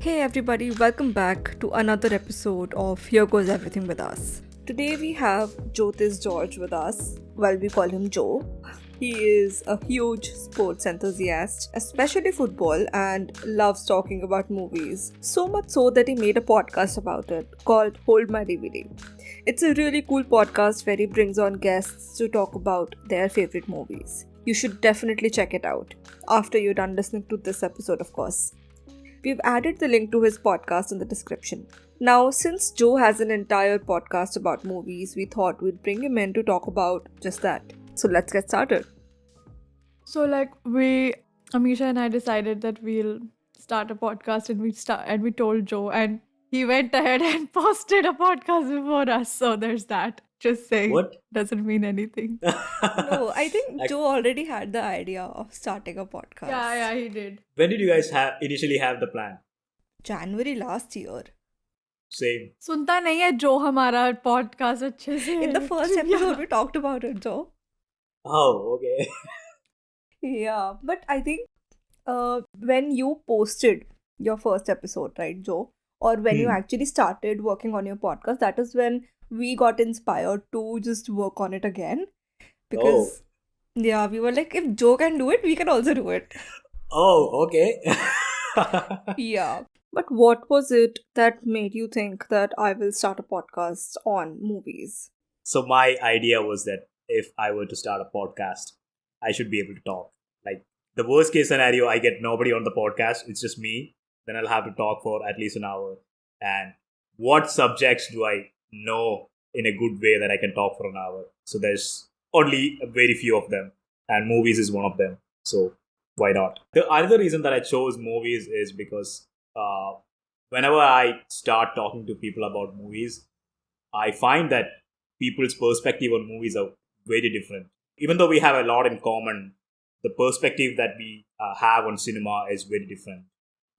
Hey everybody, welcome back to another episode of Here Goes Everything with Us. Today we have Jyothis George with us. Well, we call him Joe. He is a huge sports enthusiast, especially football, and loves talking about movies. So much so that he made a podcast about it called Hold My DVD. It's a really cool podcast where he brings on guests to talk about their favorite movies. You should definitely check it out after you're done listening to this episode, of course. We've added the link to his podcast in the description. Now, since Joe has an entire podcast about movies, we thought we'd bring him in to talk about just that. So let's get started. So Amisha and I decided that we'll start a podcast and we told Joe and he went ahead and posted a podcast before us. So there's that. Just saying. What? Doesn't mean anything. No, I think Like, Joe already had the idea of starting a podcast. Yeah, he did. when did you guys initially have the plan? January last year. Same. सुनता नहीं है जो हमारा podcast अच्छे से. In the first episode, we talked about it, Joe. Oh, okay. Yeah, but I think when you posted your first episode, right, Joe, or when you actually started working on your podcast, that is when we got inspired to just work on it again. Because, yeah, we were like, if Joe can do it, we can also do it. Oh, okay. Yeah. But what was it that made you think that I will start a podcast on movies? So my idea was that if I were to start a podcast, I should be able to talk. Like the worst case scenario, I get nobody on the podcast. It's just me. Then I'll have to talk for at least an hour. And what subjects do I know in a good way that I can talk for an hour? So there's only a very few of them. And movies is one of them. So why not? The other reason that I chose movies is because whenever I start talking to people about movies, I find that people's perspective on movies are very different. Even though we have a lot in common, the perspective that we have on cinema is very different.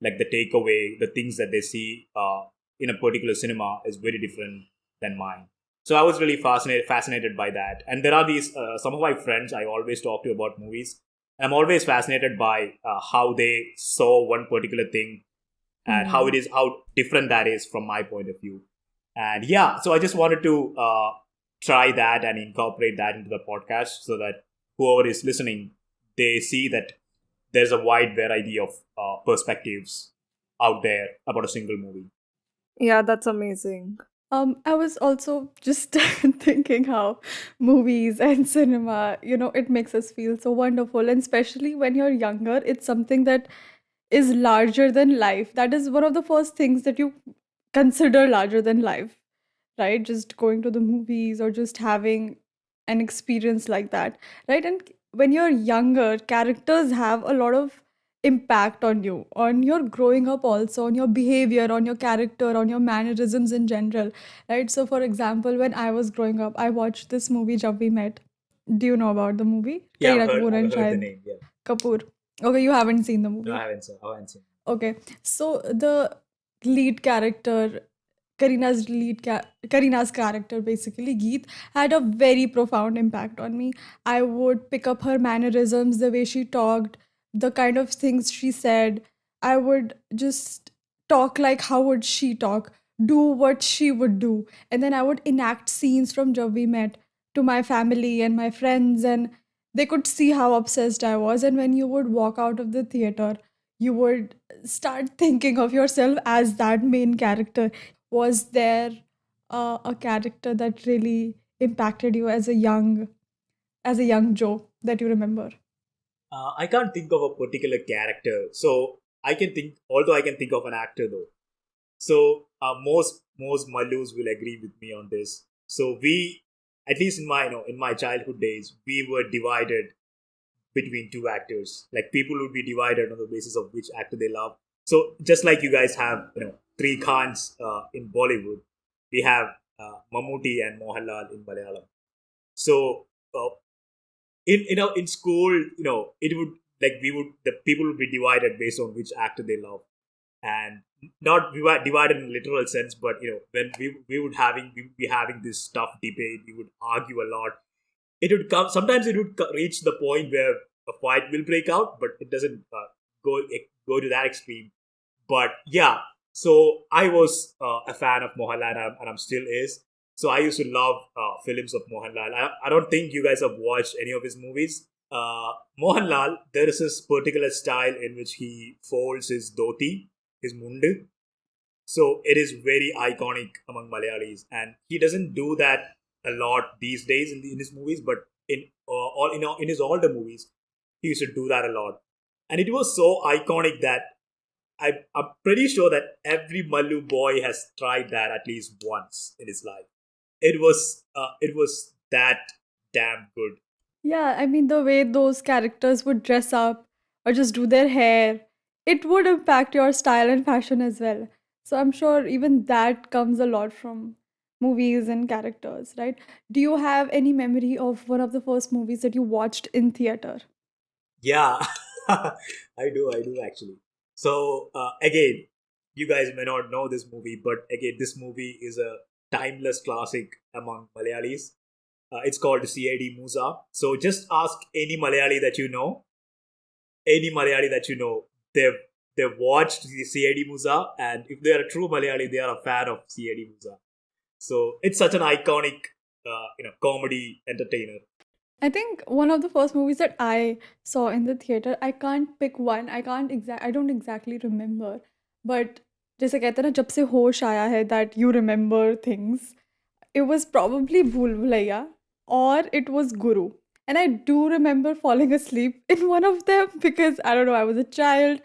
Like the takeaway, the things that they see in a particular cinema is very different than mine. So I was really fascinated by that. And there are these, some of my friends I always talk to about movies. I'm always fascinated by how they saw one particular thing and how different that is from my point of view. And yeah, so I just wanted to try that and incorporate that into the podcast so that whoever is listening, they see that there's a wide variety of perspectives out there about a single movie. Yeah, that's amazing. I was also just thinking how movies and cinema, it makes us feel so wonderful. And especially when you're younger, it's something that is larger than life. That is one of the first things that you consider larger than life, right? Just going to the movies or just having an experience like that, right? And when you're younger, characters have a lot of impact on you, on your growing up, also on your behavior, on your character, on your mannerisms in general, right? So for example, when I was growing up, I watched this movie Jab We Met. Do you know about the movie? Yeah, Kareena Kapoor I've and heard the Shahid name. Yeah. Kapoor. Okay, you haven't seen the movie. No, I haven't seen. Okay, so the lead character, Karina's character, basically Geet, had a very profound impact on me. I would pick up her mannerisms, the way she talked, the kind of things she said. I would just talk like how would she talk, do what she would do, and then I would enact scenes from Jab We Met to my family and my friends, and they could see how obsessed I was. And when you would walk out of the theater, you would start thinking of yourself as that main character. Was there a character that really impacted you as a young Joe that you remember? I can't think of a particular character. So I can think, although I can think of an actor though. So most Mallus will agree with me on this. So we, at least in my childhood days, we were divided between two actors. Like people would be divided on the basis of which actor they love. So just like you guys have three Khans in Bollywood, we have Mammootty and Mohanlal in Malayalam. So in school, it would the people would be divided based on which actor they love, and not divided in literal sense, but when we would be having this tough debate, we would argue a lot. It would come sometimes. It would reach the point where a fight will break out, but it doesn't go to that extreme. But yeah, So I was a fan of Mohanlal, and I'm still is. So I used to love films of Mohanlal. I don't think you guys have watched any of his movies. Mohanlal, there is this particular style in which he folds his dhoti, his mundu. So it is very iconic among Malayalis, and he doesn't do that a lot these days in his movies. But in his older movies, he used to do that a lot, and it was so iconic that I'm pretty sure that every Mallu boy has tried that at least once in his life. It was that damn good. Yeah, I mean, the way those characters would dress up or just do their hair, it would impact your style and fashion as well. So I'm sure even that comes a lot from movies and characters, right? Do you have any memory of one of the first movies that you watched in theater? Yeah, I do actually. So again, you guys may not know this movie, but again, this movie is a timeless classic among Malayalis. It's called CID Musa. So just ask any Malayali that you know, they've watched the CID Musa, and if they are a true Malayali, they are a fan of CID Musa. So it's such an iconic, comedy entertainer. I think one of the first movies that I saw in the theater, I can't pick one. I don't exactly remember. But जैसे कहते हैं ना जब से होश आया है that you remember things, it was probably Bhool Bhulaiya or it was Guru. And I do remember falling asleep in one of them because I don't know, I was a child.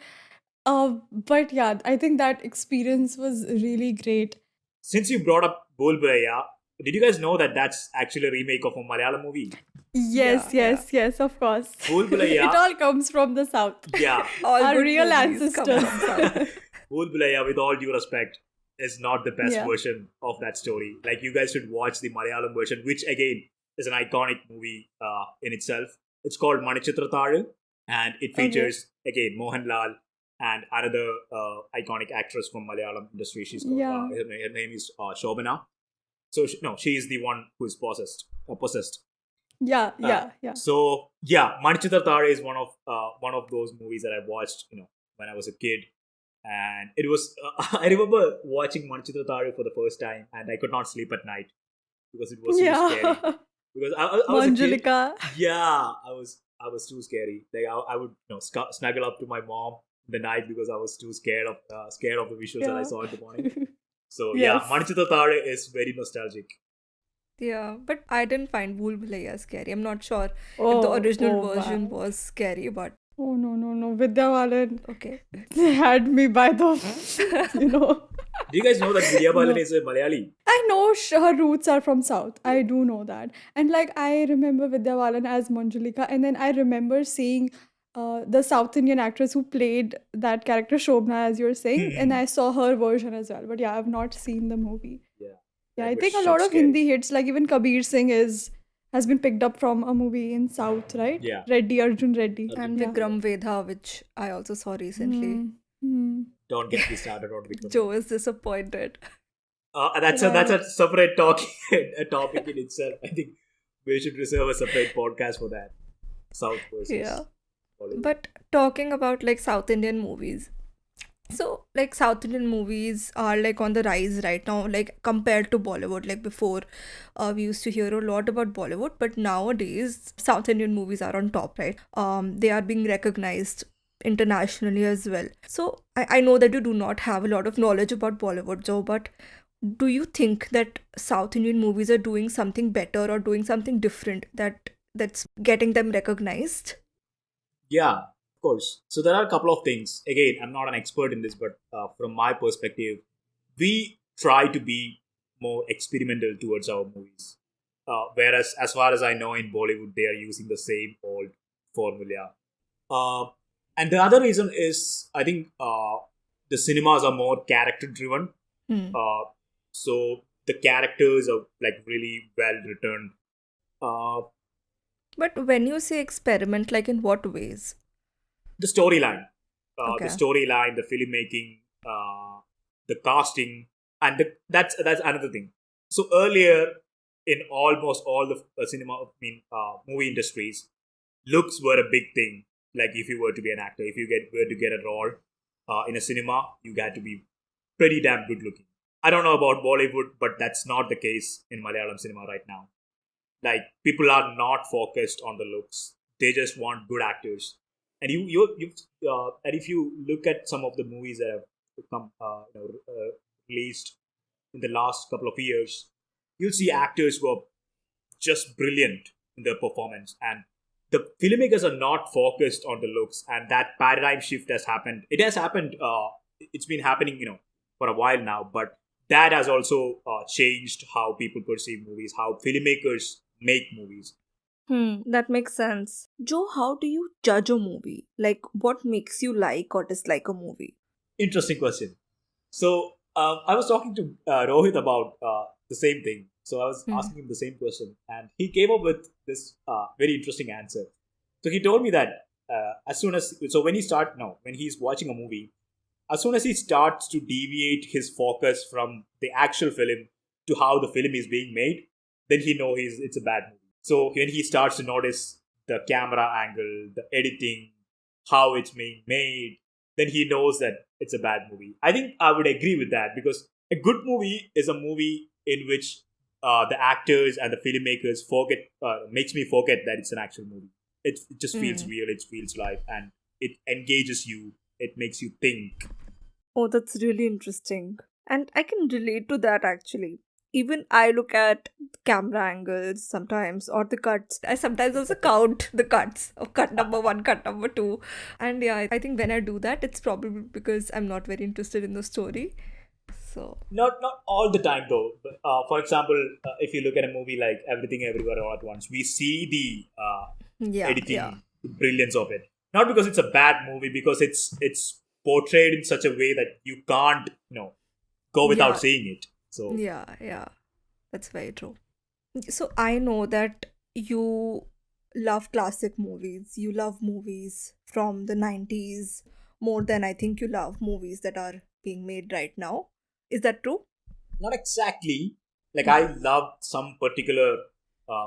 But yeah, I think that experience was really great. Since you brought up Bol Buraya, did you guys know that that's actually a remake of a Malayalam movie? Yes, Yeah, yeah. yes, yes, of course. Bol Buraya, It all comes from the south. yeah, All Our good real movies come ancestors. from South. Bol Buraya, with all due respect, is not the best Yeah. version of that story. Like, you guys should watch the Malayalam version, which again is an iconic movie in itself. It's called Manichitra Tharu, and it Okay. features again Mohanlal and another iconic actress from Malayalam industry. She's called, Yeah. her name is Shobana. So no, she is the one who is possessed. Yeah, Uh, yeah, yeah. So yeah, Manichitra Tare is one of those movies that I watched, when I was a kid, and it was I remember watching Manichitra Tare for the first time, and I could not sleep at night because it was too scary. Yeah. Because I was a kid. Manjulika. Yeah, I was too scary. Like I would snuggle up to my mom in the night because I was too scared of the visuals that I Yeah. saw in the morning. So yeah, Yes. Manichitra Tare is very nostalgic. Yeah, but I didn't find Bhool Bhulaiya scary. I'm not sure if the Oh, original oh version wow. was scary, but Oh no, no, no. Vidya Balan okay. had me by the, you know. Do you guys know that Vidya Balan No. is a Malayali? I know her roots are from South. I do know that. And like I remember Vidya Balan as Manjulika, and then I remember seeing the South Indian actress who played that character Shobna, as you're saying, and I saw her version as well. But yeah, I've not seen the movie. Yeah, Yeah, that I was think a shit lot of scary. Hindi hits, like even Kabir Singh has been picked up from a movie in South, right? Yeah. Reddy, Arjun Reddy. And Yeah. Vikram Vedha, which I also saw recently. Hmm. Hmm. Don't get me started on Vikram. Joe is disappointed. That's a separate a topic in itself. I think we should reserve a separate podcast for that. South versus Yeah. Bollywood. But talking about like South Indian movies, so like South Indian movies are like on the rise right now, like compared to Bollywood. Like before, we used to hear a lot about Bollywood, but nowadays South Indian movies are on top, right? They are being recognized internationally as well. So I know that you do not have a lot of knowledge about Bollywood, Joe, but do you think that South Indian movies are doing something better or doing something different that's getting them recognized? Yeah, of course. So there are a couple of things. Again, I'm not an expert in this, but from my perspective, we try to be more experimental towards our movies. Whereas, as far as I know, in Bollywood, they are using the same old formula. Uh, and the other reason is, I think, the cinemas are more character driven. Hmm. So the characters are like really well written. Uh, But when you say experiment, like in what ways? the storyline, Okay. the filmmaking, the casting, and that's another thing. So earlier, in almost all the movie industries, looks were a big thing. Like if you were to be an actor, if you were to get a role in a cinema, you had to be pretty damn good looking. I don't know about Bollywood, but that's not the case in Malayalam cinema right now. Like, people are not focused on the looks; they just want good actors. And and if you look at some of the movies that have come, released in the last couple of years, you'll see actors who are just brilliant in their performance, and the filmmakers are not focused on the looks, and that paradigm shift has happened. It has happened. It's been happening, for a while now, but that has also changed how people perceive movies, how filmmakers make movies. That makes sense. Joe, how do you judge a movie? Like, what makes you like or dislike a movie? Interesting question. So I was talking to Rohit about the same thing. So I was Hmm. asking him the same question, and he came up with this very interesting answer. So he told me that when he's watching a movie, as soon as he starts to deviate his focus from the actual film to how the film is being made, then he know it's a bad movie. So when he starts to notice the camera angle, the editing, how it's being made, then he knows that it's a bad movie. I think I would agree with that, because a good movie is a movie in which the actors and the filmmakers makes me forget that it's an actual movie. It just feels Hmm. real, it feels live, and it engages you. It makes you think. Oh, that's really interesting. And I can relate to that actually. Even I look at camera angles sometimes or the cuts. I sometimes also count the cuts of cut number one, cut number two. And yeah, I think when I do that, it's probably because I'm not very interested in the story. So, Not all the time though. But, for example, if you look at a movie like Everything Everywhere All at Once, we see the yeah, yeah, editing brilliance of it. Not because it's a bad movie, because it's portrayed in such a way that you can't go without yeah, seeing it. So yeah. That's very true. So I know that you love classic movies. You love movies from the 90s more than I think you love movies that are being made right now. Is that true? not exactly. Like, Hmm. I love some particular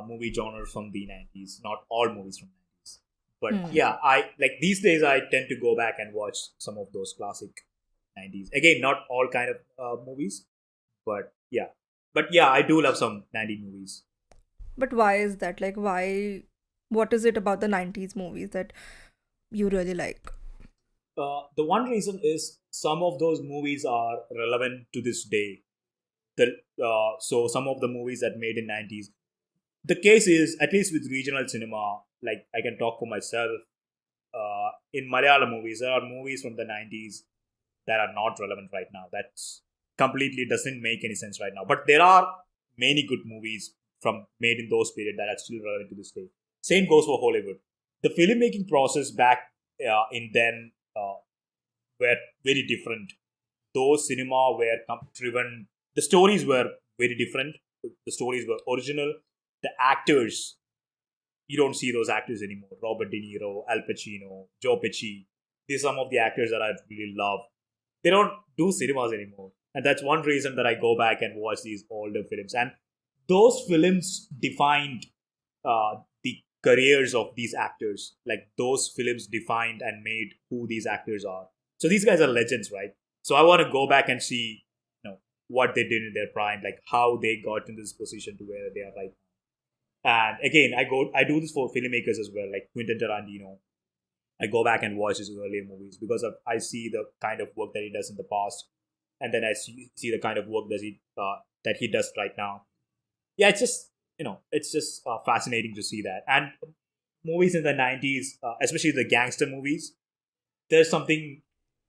movie genre from the 90s. Not all movies from 90s, but Hmm. yeah, I like these days. I tend to go back and watch some of those classic 90s. Again, not all kind of movies, but yeah. But yeah, I do love some 90s movies. But why is that? Like, why? What is it about the 90s movies that you really like? The one reason is some of those movies are relevant to this day. So some of the movies that made in 90s, the case is, at least with regional cinema, like I can talk for myself. In Malayalam movies, there are movies from the 90s that are not relevant right now. That's completely doesn't make any sense right now. But there are many good movies from made in those period that are still relevant to this day. Same goes for Hollywood. The filmmaking process back in then were very different. Those cinema were driven. The stories were very different. The stories were original. The actors, you don't see those actors anymore. Robert De Niro, Al Pacino, Joe Pesci. These are some of the actors that I really love. They don't do cinemas anymore, and that's one reason that I go back and watch these older films. And those films defined the careers of these actors. Like, those films defined and made who these actors are. So these guys are legends, right? So I want to go back and see, what they did in their prime, like how they got in this position to where they are right now. And again, I do this for filmmakers as well, like Quentin Tarantino. I go back and watch his earlier movies because I see the kind of work that he does in the past, and then I see the kind of work that he does right now. Yeah, it's just fascinating to see that. And movies in the 90s, especially the gangster movies, there's something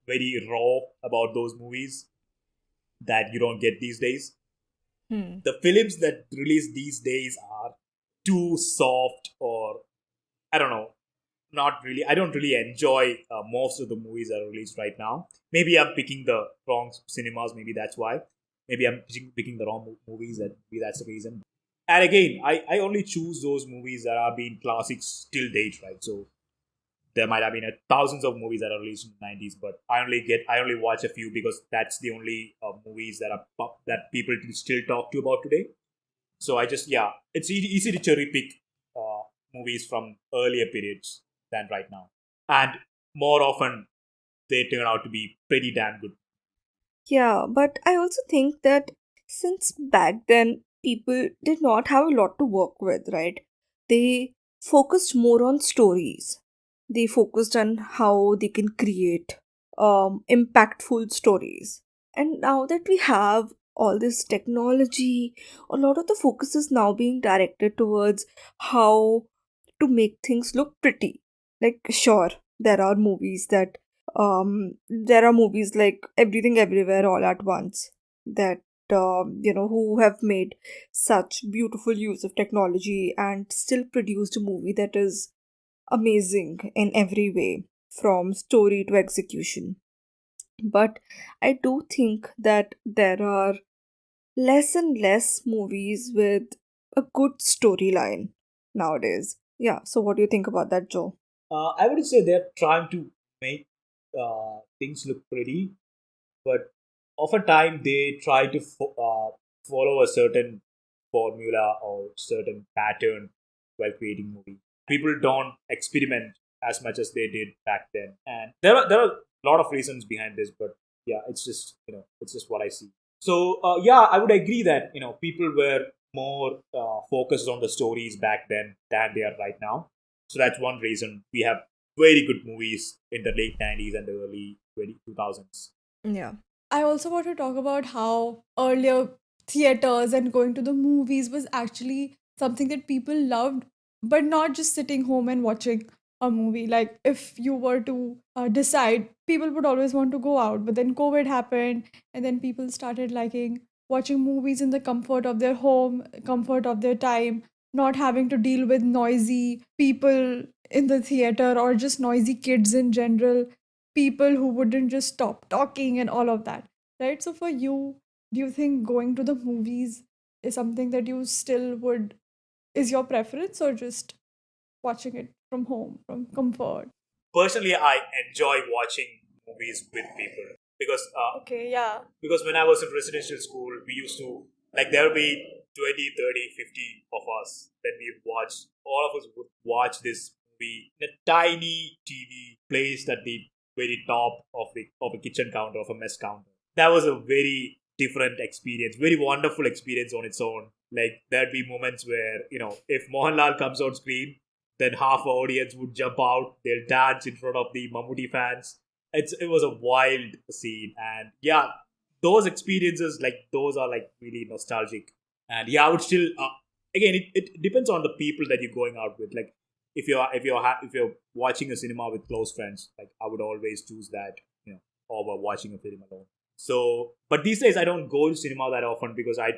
very raw about those movies that you don't get these days. Hmm. The films that release these days are too soft, or I don't know, not really. I don't really enjoy most of the movies that are released right now. Maybe I'm picking the wrong cinemas. Maybe that's why. Maybe I'm picking the wrong movies. Maybe that's the reason. And again, I only choose those movies that are being classics till date, right? So there might have been thousands of movies that are released in the 90s, but I only watch a few because that's the only movies that people still talk to about today. So I just, yeah, it's easy to cherry pick movies from earlier periods than right now, and more often they turn out to be pretty damn good. Yeah, but I also think that since back then people did not have a lot to work with, right? They focused more on stories. They focused on how they can create impactful stories. And now that we have all this technology, a lot of the focus is now being directed towards how to make things look pretty. Like, sure, there are movies like Everything Everywhere All at Once that who have made such beautiful use of technology and still produced a movie that is amazing in every way, from story to execution. But I do think that there are less and less movies with a good storyline nowadays. Yeah, so what do you think about that, Joe? I would say they're trying to make things look pretty, but oftentimes they try to follow a certain formula or certain pattern while creating movie. People don't experiment as much as they did back then, and there are a lot of reasons behind this. But yeah, it's just it's just what I see. So yeah, I would agree that people were more focused on the stories back then than they are right now. So that's one reason we have very good movies in the late 90s and the early 2000s. Yeah. I also want to talk about how earlier theaters and going to the movies was actually something that people loved, but not just sitting home and watching a movie. Like, if you were to decide, people would always want to go out, but then COVID happened, and then people started liking watching movies in the comfort of their home, comfort of their time, not having to deal with noisy people in the theater or just noisy kids in general, people who wouldn't just stop talking and all of that, right? So for you, do you think going to the movies is something that you still would is your preference, or just watching it from home from comfort? Personally, I enjoy watching movies with people Okay, yeah. because when I was in residential school, we used to, like, there will be 20, 30, 50 of us that we watch. All of us would watch this movie in a tiny TV placed at the very top of a kitchen counter, of a mess counter. That was a very different experience, very wonderful experience on its own. Like, there'd be moments where, if Mohanlal comes on screen, then half the audience would jump out, they'll dance in front of the Mammootty fans. It was a wild scene, and yeah, those experiences, like, those are like really nostalgic. And yeah, I would still again, it depends on the people that you're going out with. Like, if you're watching a cinema with close friends, like, I would always choose that, over watching a film alone. So, but these days I don't go to cinema that often because I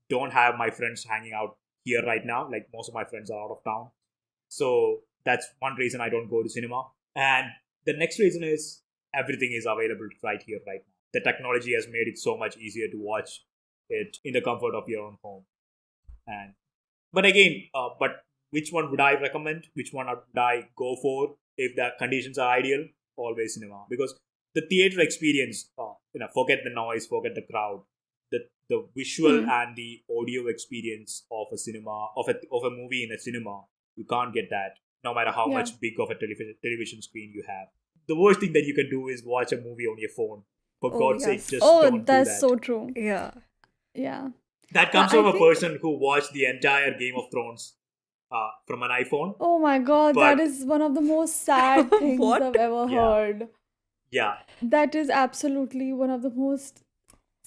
don't have my friends hanging out here right now. Like, most of my friends are out of town, so that's one reason I don't go to cinema. And the next reason is everything is available right here, right now. The technology has made it so much easier to watch it in the comfort of your own home. And but again, but which one would I recommend? Which one would I go for if the conditions are ideal? Always cinema, because the theater experience, forget the noise, forget the crowd. The visual Hmm. and the audio experience of a cinema of a movie in a cinema, you can't get that no matter how Yeah. much big of a television screen you have. The worst thing that you can do is watch a movie on your phone. For Oh, God's sake, yes. just Oh, don't do that's that. so true. Yeah. Yeah. That Yeah, comes I from a think, person who watched the entire Game of Thrones from an iPhone. oh my God, that But is one of the most sad things What? I've ever yeah, heard. yeah, That is absolutely one of the most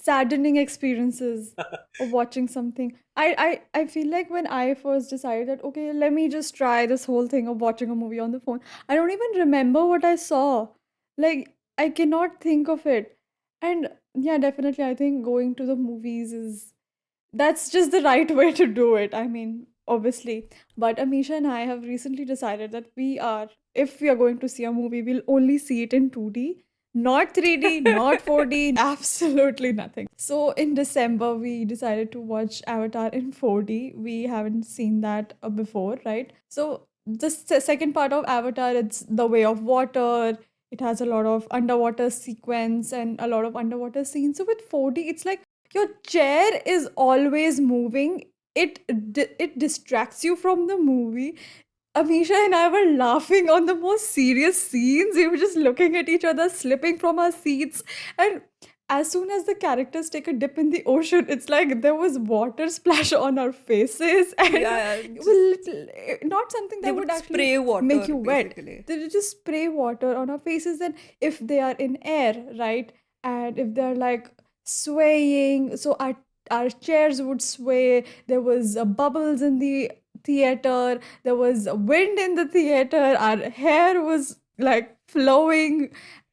saddening experiences of watching something. I feel like when I first decided that, okay, let me just try this whole thing of watching a movie on the phone, I don't even remember what I saw. Like, I cannot think of it. And yeah, definitely, I think going to the movies is that's just the right way to do it. I mean, obviously. But Amisha and I have recently decided that if we are going to see a movie, we'll only see it in 2D, not 3D, not 4D, absolutely nothing. So in December, we decided to watch Avatar in 4D. We haven't seen that before, right? So the second part of Avatar, it's the way of water. It has a lot of underwater sequence and a lot of underwater scenes. So with 4D, it's like your chair is always moving. It distracts you from the movie. Amisha and I were laughing on the most serious scenes. We were just looking at each other, slipping from our seats. And as soon as the characters take a dip in the ocean, it's like there was water splash on our faces, and Yeah, it was not something they that would would actually spray make water you wet. basically. They would just spray water on our faces, and if they are in air, right, and if they're like swaying, so our chairs would sway. There was bubbles in the theater. There was wind in the theater. Our hair was like flowing,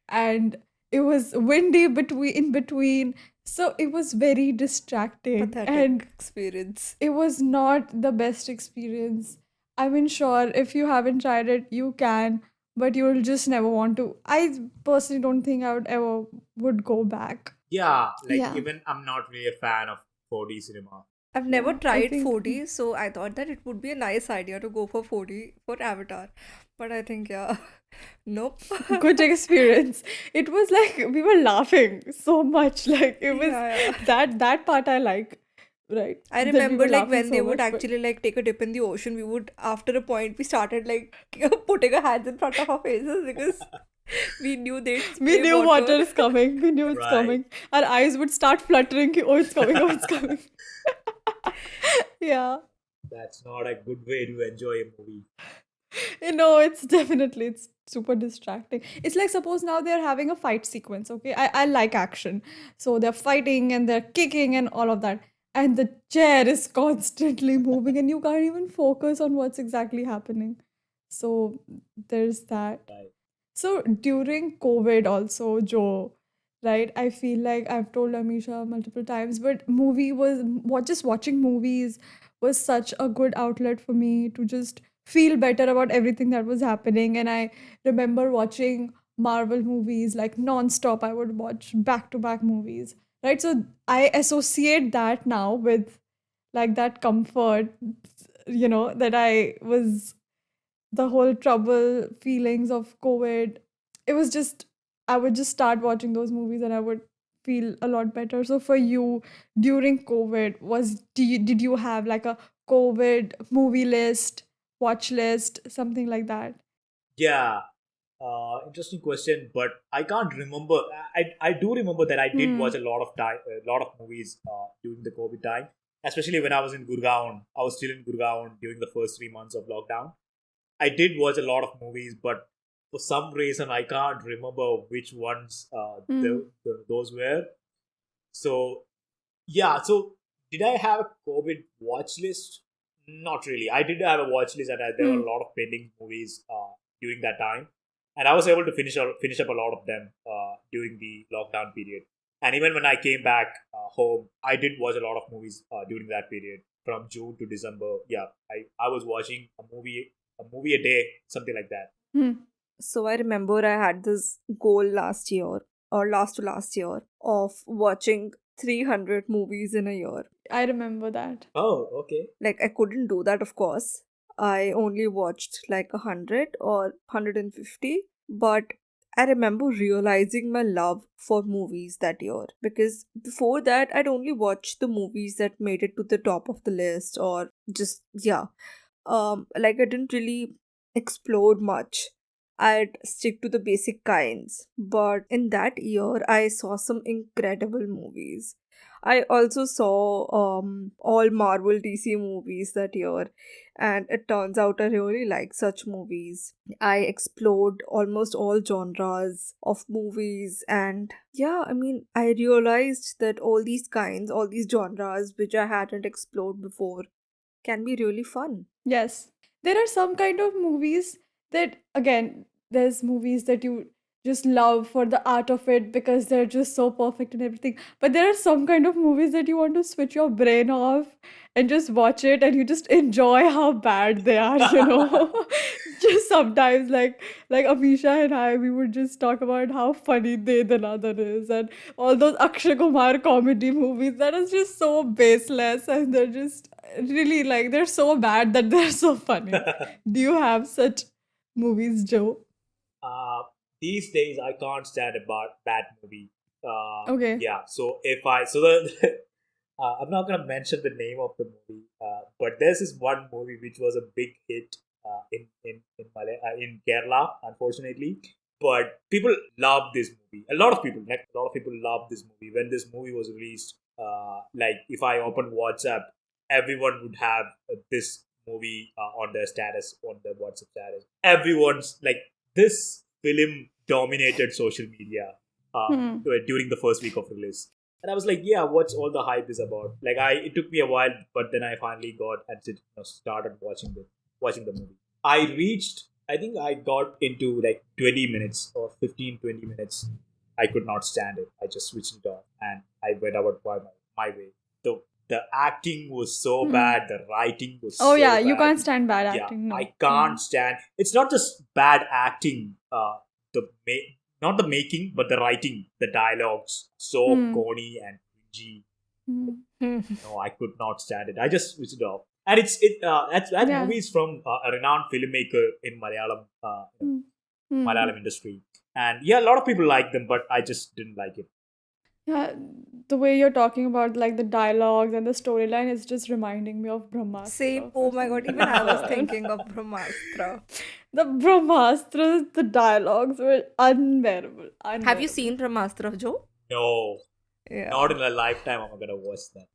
and it was windy between in between, so it was very distracting, Pathetic and experience. it was not the best experience. I mean, sure, if you haven't tried it, you can, but you'll just never want to. I personally don't think I would ever would go back. Yeah, like Yeah, even I'm not really a fan of 4D cinema. I've never yeah, I tried think 4D, so I thought that it would be a nice idea to go for 4D for Avatar. But I think, yeah, nope. good experience. It was like we were laughing so much, like it was Yeah, yeah. that part I like, right, I that we remember were like laughing when they so would much. But actually like take a dip in the ocean, we would after a point we started like putting our hands in front of our faces because we knew they'd we spray knew water. water is coming. We knew it's Right. coming. Our eyes would start fluttering. Oh, it's coming. Oh, it's coming. Yeah. That's not a good way to enjoy a movie. It's definitely it's super distracting. It's like suppose now they're having a fight sequence. Okay, I like action, so they're fighting and they're kicking and all of that, and the chair is constantly moving, and you can't even focus on what's exactly happening. So there's that. Right. So during COVID also, Joe, right? I feel like I've told Amisha multiple times, but movie was what just watching movies was such a good outlet for me to just feel better about everything that was happening. And I remember watching Marvel movies like non-stop. I would watch back-to-back movies, right? So I associate that now with like that comfort, that I was the whole trouble feelings of COVID. It was just, I would just start watching those movies and I would feel a lot better. So for you, during COVID, did you have like a COVID movie list, watch list, something like that? Yeah, interesting question, but I can't remember. I do remember that I did watch Hmm. a lot of movies during the COVID time, especially when I was in Gurgaon. I was still in Gurgaon during the first 3 months of lockdown. I did watch a lot of movies, but for some reason I can't remember which ones Hmm. those were. So yeah, so did I have a COVID watch list? Not really. I did have a watch list, and there were Hmm. a lot of pending movies during that time, and I was able to finish up a lot of them during the lockdown period. And even when I came back home, I did watch a lot of movies during that period from June to December. Yeah, I was watching a movie a day, something like that. Hmm. So I remember I had this goal last year or last to last year of watching 300 movies in a year. I remember that. Oh, okay. Like I couldn't do that, of course. I only watched like 100 or 150, but I remember realizing my love for movies that year because before that I'd only watched the movies that made it to the top of the list or just yeah. Like I didn't really explore much. I'd stick to the basic kinds. But in that year, I saw some incredible movies. I also saw all Marvel DC movies that year, and it turns out I really like such movies. I explored almost all genres of movies, and yeah, I mean, I realized that all these kinds, all these genres which I hadn't explored before, can be really fun. Yes. There are some kind of movies that, again, there's movies that you just love for the art of it because they're just so perfect and everything. But there are some kind of movies that you want to switch your brain off and just watch it and you just enjoy how bad they are, Just sometimes like Amisha and I, we would just talk about how funny They Another is and all those Akshay Kumar comedy movies that is just so baseless and they're just really like they're so bad that they're so funny. Do you have such movies, Joe? Uh, these days, I can't stand a bad movie. Okay. Yeah, so if I so the I'm not gonna mention the name of the movie, but there's this one movie which was a big hit in Kerala, unfortunately. but people love this movie. A lot of people love this movie. When this movie was released, like if I open WhatsApp, everyone would have this movie on their status, on their WhatsApp status. Everyone's like, this film dominated social media Hmm. during the first week of release. And I was like, yeah, what's all the hype is about? Like, it took me a while, but then I finally got and started watching the movie. I think I got into like 20 minutes or 15-20 minutes. I could not stand it. I just switched it off and I went about my way. The acting was so Hmm. bad. The writing was Oh so yeah, you bad. can't stand bad Yeah, acting. No. I can't stand. It's not just bad acting. The not the making, but the writing, the dialogues, so Hmm. corny and cringy. Hmm. No, I could not stand it. I just switched it off. And that Yeah. movie is from a renowned filmmaker in Hmm. Hmm. Malayalam industry. And yeah, a lot of people like them, but I just didn't like it. Yeah, the way you're talking about like the dialogues and the storyline is just reminding me of Same. Brahmastra for Oh my some god, even I was reason. thinking of Brahmastra. The Brahmastras, the dialogues were unbearable. Have you Unbearable. seen Brahmastra, Joe? No, Yeah. not in a lifetime I'm gonna watch that.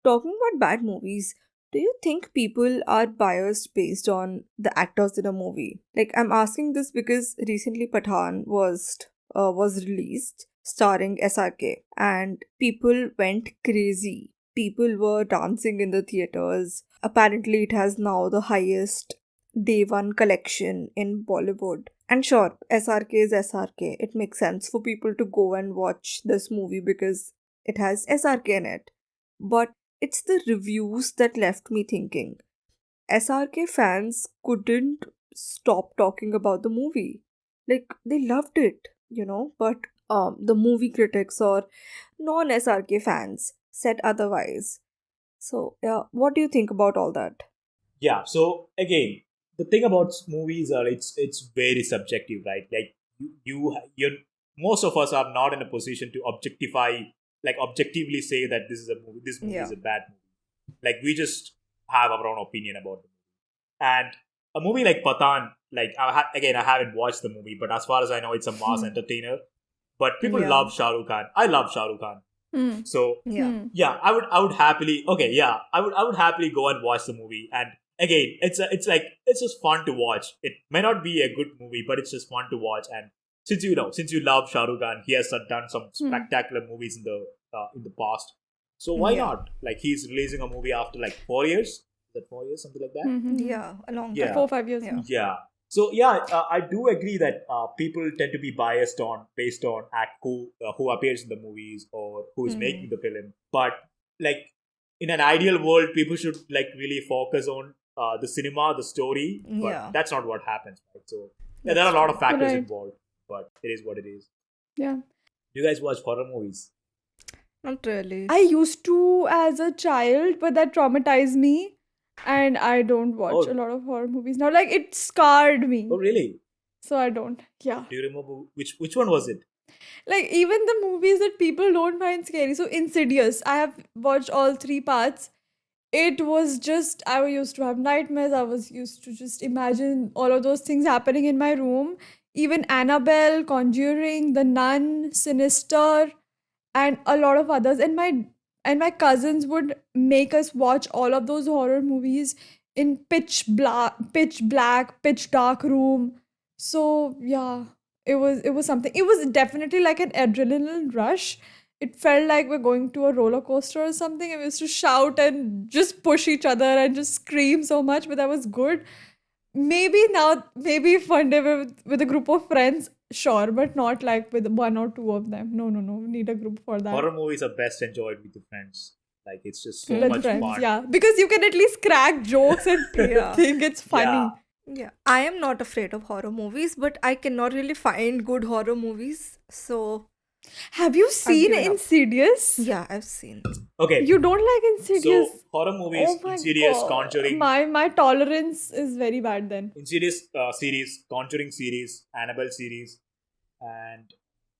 Talking about bad movies, do you think people are biased based on the actors in a movie? Like, I'm asking this because recently Pathan was released, starring SRK, and people went crazy. People were dancing in the theaters. Apparently, it has now the highest day one collection in Bollywood. And sure, SRK is SRK. It makes sense for people to go and watch this movie because it has SRK in it. But it's the reviews that left me thinking. SRK fans couldn't stop talking about the movie. Like, they loved it, but the movie critics or non SRK fans said otherwise. So, yeah, what do you think about all that? Yeah. So again, the thing about movies are it's very subjective, right? Like you most of us are not in a position to objectively say that this is a movie. This movie is Yeah. a bad movie. Like we just have our own opinion about it. And a movie like Patan, like again, I haven't watched the movie, but as far as I know, it's a mass Hmm. entertainer. But people Yeah. love Shah Rukh Khan. I love Shah Rukh Khan. Hmm. So Yeah. Hmm. yeah, I would happily I would happily go and watch the movie. And again, it's just fun to watch. It may not be a good movie, but it's just fun to watch. And since you love Shah Rukh Khan, he has done some Hmm. spectacular movies in the past. So why Yeah. not? Like he's releasing a movie after like 4 years. Is that 4 years, something like that? Hmm. Hmm. Yeah, a long Yeah. time. 4 5 years. Yeah. Yeah. So yeah, I do agree that people tend to be biased based on who appears in the movies or who is making the film. But like in an ideal world, people should like really focus on the cinema, the story. But Yeah. that's not what happens, right? So yeah, there That's are a lot true. of factors Right. involved, but it is what it is. Yeah. Do you guys watch horror movies? Not really. I used to as a child, but that traumatized me, and I don't watch a Oh, lot of horror movies now. Like it scarred oh me, really? so I don't. Yeah. Do you remember which one was it? Like even the movies that people don't find scary. So Insidious, I have watched all three parts. It was just I used to have nightmares. I was used to just imagine all of those things happening in my room. Even Annabelle, Conjuring, The Nun, Sinister, and a lot of others. And my cousins would make us watch all of those horror movies in pitch black, pitch dark room. So yeah, it was something. It was definitely like an adrenaline rush. It felt like we're going to a roller coaster or something, and we used to shout and just push each other and just scream so much, but that was good. Maybe if one day with a group of friends, sure, but not like with one or two of them. No, no, no. We need a group for that. Horror movies are best enjoyed with your friends. Like it's just so With much friends, fun. yeah. Because you can at least crack jokes and Yeah. think it's funny. Yeah. Yeah. I am not afraid of horror movies, but I cannot really find good horror movies. So, Have you I've seen given up. Insidious? Yeah, I've seen. Okay. You don't like Insidious? So horror movies, Oh my Insidious, god. Conjuring, My tolerance is very bad then. Insidious series, Conjuring series, Annabelle series, and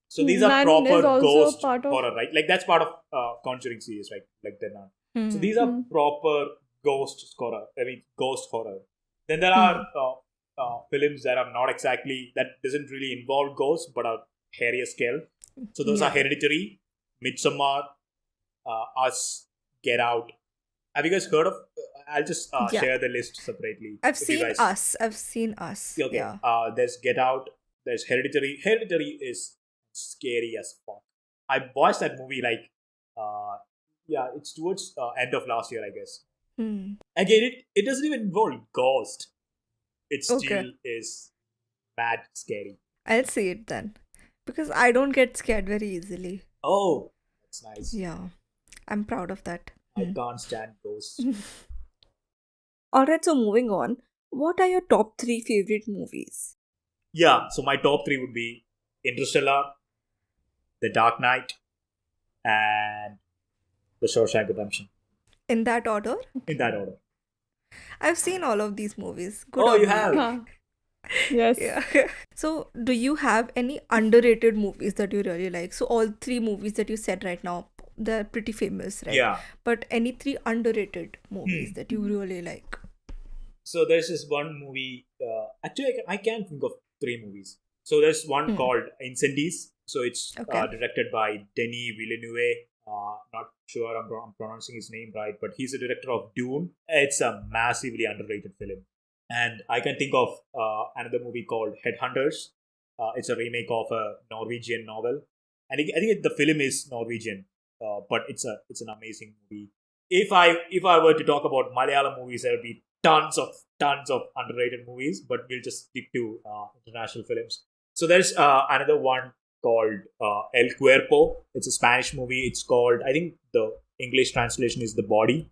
so these are Nun proper is also ghost part of. horror, right? Like that's part of Conjuring series, right? Like the Nun. So Hmm. these are Hmm. proper ghost horror. I mean, ghost horror. Then there Hmm. are films that are not exactly, that doesn't really involve ghosts, but are hairier scale. So those are Yeah. Hereditary, Midsommar, Us, Get Out. Have you guys heard of? I'll just Yeah. share the list separately. I've if you seen guys, Us. I've seen Us. Okay. Yeah. There's Get Out. There's Hereditary. Hereditary is scary as fuck. I watched that movie like, yeah, it's towards end of last year, I guess. Hmm. Again, it doesn't even involve ghost. It still Okay. is bad scary. I'll see it then. Because I don't get scared very easily. Oh, that's nice. Yeah. I'm proud of that. I can't stand ghosts. Alright, so moving on. What are your top 3 favorite movies? Yeah, so my top 3 would be Interstellar, The Dark Knight, and The Shawshank Redemption. In that order? In that order. I've seen all of these movies. Good Oh, on you have? Huh. Yes. Yeah. So, do you have any underrated movies that you really like? So, all 3 movies that you said right now, they're pretty famous, right? Yeah. But any 3 underrated movies that you really like? So there's this one movie. Actually, I can think of 3 movies. So there's one called Incendies. So it's Okay. directed by Denis Villeneuve. Not sure I'm pronouncing his name right, but he's a director of Dune. It's a massively underrated film. And I can think of another movie called Headhunters. It's a remake of a Norwegian novel. And I think the film is Norwegian, but it's an amazing movie. If I were to talk about Malayalam movies, there would be tons of underrated movies, but we'll just stick to international films. So there's another one called El Cuerpo. It's a Spanish movie. It's called, I think the English translation is The Body.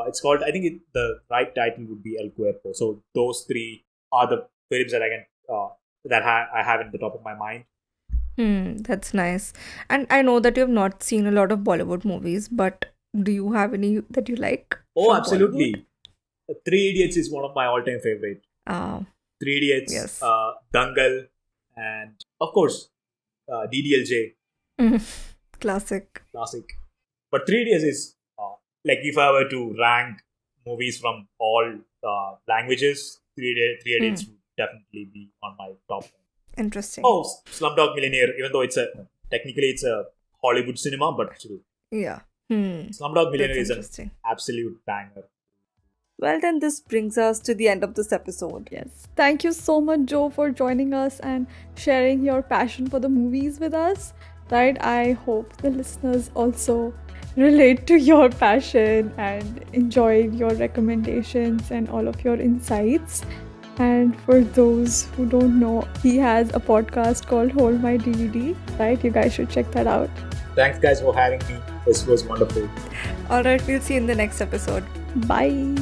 It's called, I think the right title would be El Cuerpo. So those 3 are the films that I can I have in the top of my mind. That's nice. And I know that you have not seen a lot of Bollywood movies, but do you have any that you like? Oh, from absolutely. 3 Idiots is one of my all-time favorite. Bollywood? 3 Idiots, Yes. Dangal, and of course, DDLJ, Classic. classic. But 3 Idiots is like, if I were to rank movies from all languages, 3 Idiots would definitely be on my top 10. Interesting. Oh, Slumdog Millionaire, even though technically it's a Hollywood cinema, but still, Yeah. Slumdog Millionaire That's is an interesting. absolute banger. Well, then this brings us to the end of this episode. Yes. Thank you so much, Joe, for joining us and sharing your passion for the movies with us. Right? I hope the listeners also relate to your passion and enjoyed your recommendations and all of your insights. And for those who don't know, he has a podcast called Hold My DVD, right? You guys should check that out. Thanks, guys, for having me. This was wonderful. Alright, we'll see you in the next episode. Bye.